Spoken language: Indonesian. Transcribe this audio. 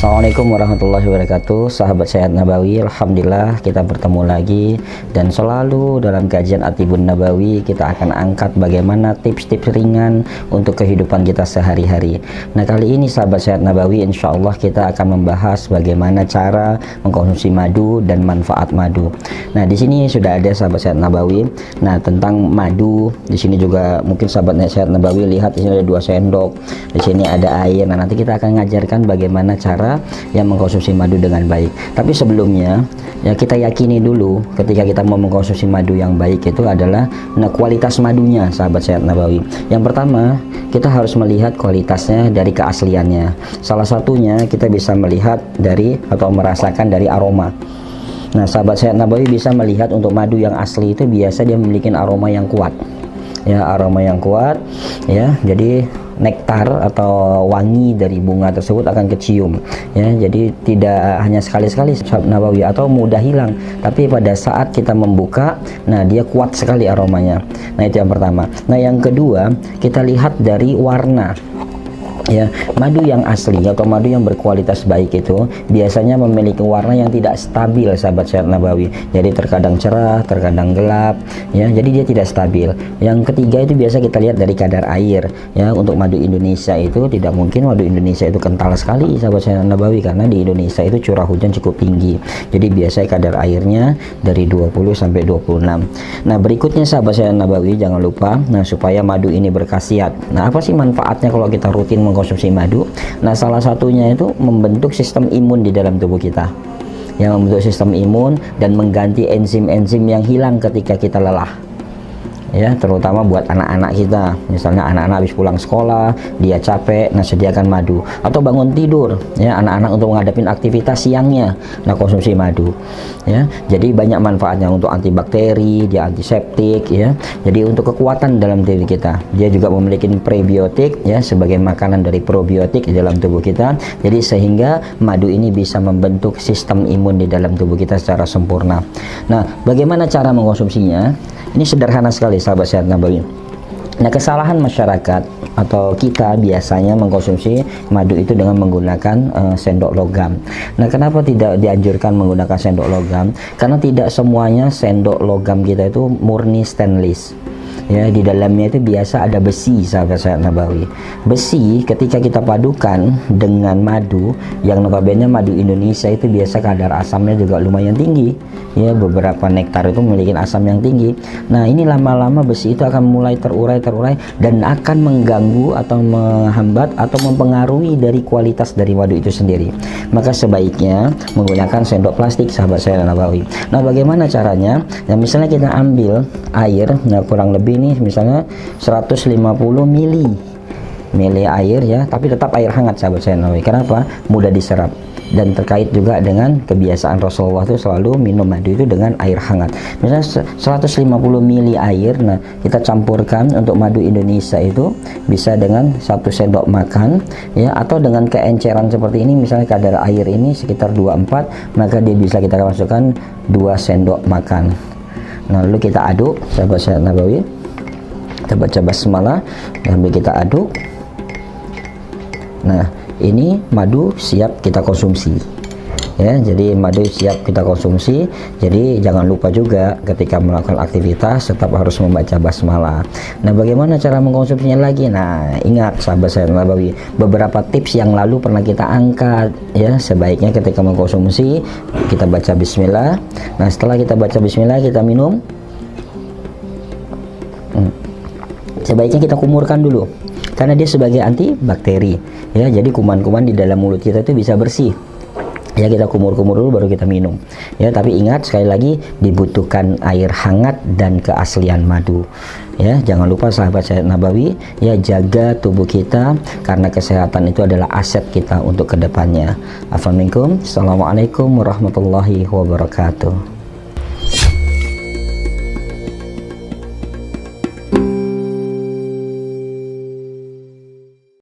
Assalamualaikum warahmatullahi wabarakatuh, sahabat Sehat Nabawi. Alhamdulillah kita bertemu lagi, dan selalu dalam kajian Atibun Nabawi kita akan angkat bagaimana tips-tips ringan untuk kehidupan kita sehari-hari. Nah, kali ini sahabat Sehat Nabawi, insya Allah kita akan membahas bagaimana cara mengkonsumsi madu dan manfaat madu. Nah, di sini sudah ada sahabat Sehat Nabawi. Nah, tentang madu di sini juga mungkin sahabat Sehat Nabawi lihat di sini ada 2 sendok, di sini ada air. Nah, nanti kita akan mengajarkan bagaimana cara yang mengkonsumsi madu dengan baik. Tapi sebelumnya ya kita yakini dulu ketika kita mau mengkonsumsi madu yang baik itu adalah kualitas madunya, sahabat Sehat Nabawi. Yang pertama, kita harus melihat kualitasnya dari keasliannya. Salah satunya kita bisa melihat dari atau merasakan dari aroma. Nah, sahabat Sehat Nabawi bisa melihat untuk madu yang asli itu biasa dia memiliki aroma yang kuat. Ya, aroma yang kuat ya. Jadi nektar atau wangi dari bunga tersebut akan kecium ya. Jadi tidak hanya sekali-sekali sahabat Nabawi atau mudah hilang, tapi pada saat kita membuka, nah dia kuat sekali aromanya. Nah, itu yang pertama. Nah, yang kedua, kita lihat dari warna. Ya, madu yang asli atau madu yang berkualitas baik itu biasanya memiliki warna yang tidak stabil, sahabat Sehat Nabawi. Jadi terkadang cerah, terkadang gelap ya. Jadi dia tidak stabil. Yang ketiga itu biasa kita lihat dari kadar air ya. Untuk madu Indonesia itu tidak mungkin madu Indonesia itu kental sekali, sahabat Sehat Nabawi, karena di Indonesia itu curah hujan cukup tinggi. Jadi biasanya kadar airnya dari 20 sampai 26. Nah, berikutnya sahabat Sehat Nabawi, jangan lupa supaya madu ini berkhasiat. Nah, apa sih manfaatnya kalau kita rutin mengkonsumsi madu? Nah, salah satunya itu membentuk sistem imun di dalam tubuh kita, yang membentuk sistem imun dan mengganti enzim-enzim yang hilang ketika kita lelah ya, terutama buat anak-anak kita. Misalnya anak-anak habis pulang sekolah, dia capek, nah sediakan madu. Atau bangun tidur ya, anak-anak untuk menghadapi aktivitas siangnya, nah konsumsi madu ya. Jadi banyak manfaatnya untuk antibakteri, dia antiseptik ya. Jadi untuk kekuatan dalam diri kita. Dia juga memiliki prebiotik ya, sebagai makanan dari probiotik di dalam tubuh kita. Jadi sehingga madu ini bisa membentuk sistem imun di dalam tubuh kita secara sempurna. Nah, bagaimana cara mengkonsumsinya? Ini sederhana sekali, sahabat Sehat Nabawi. Nah, kesalahan masyarakat atau kita biasanya mengkonsumsi madu itu dengan menggunakan sendok logam. Nah, kenapa tidak dianjurkan menggunakan sendok logam? Karena tidak semuanya sendok logam kita itu murni stainless. Ya, di dalamnya itu biasa ada besi, sahabat Sehat Nabawi. Besi ketika kita padukan dengan madu, yang notabene madu Indonesia itu biasa kadar asamnya juga lumayan tinggi. Ya, beberapa nektar itu memiliki asam yang tinggi. Nah, ini lama-lama besi itu akan mulai terurai dan akan mengganggu atau menghambat atau mempengaruhi dari kualitas dari madu itu sendiri. Maka sebaiknya menggunakan sendok plastik, sahabat Sehat Nabawi. Nah, bagaimana caranya? Nah, misalnya kita ambil air, nah kurang lebih ini misalnya 150 mili air ya, tapi tetap air hangat, sahabat Sehat Nabawi. Kenapa? Mudah diserap. Dan terkait juga dengan kebiasaan Rasulullah itu selalu minum madu itu dengan air hangat. Misalnya 150 mili air, nah kita campurkan untuk madu Indonesia itu bisa dengan 1 sendok makan ya, atau dengan keenceran seperti ini, misalnya kadar air ini sekitar 24, maka dia bisa kita masukkan 2 sendok makan. Nah, lalu kita aduk, sahabat Sehat Nabawi. Kita baca basmalah sambil kita aduk. Nah, ini madu siap kita konsumsi ya. Jadi madu siap kita konsumsi. Jadi jangan lupa juga ketika melakukan aktivitas tetap harus membaca basmalah. Nah, bagaimana cara mengkonsumsinya lagi? Nah, ingat sahabat Sehat Nabawi, beberapa tips yang lalu pernah kita angkat ya. Sebaiknya ketika mengkonsumsi kita baca bismillah. Nah, setelah kita baca bismillah kita minum. Sebaiknya kita kumurkan dulu, karena dia sebagai antibakteri ya. Jadi kuman-kuman di dalam mulut kita itu bisa bersih ya. Kita kumur-kumur dulu baru kita minum ya. Tapi ingat sekali lagi, dibutuhkan air hangat dan keaslian madu ya. Jangan lupa sahabat Sehat Nabawi ya, jaga tubuh kita, karena kesehatan itu adalah aset kita untuk kedepannya. Assalamualaikum warahmatullahi wabarakatuh.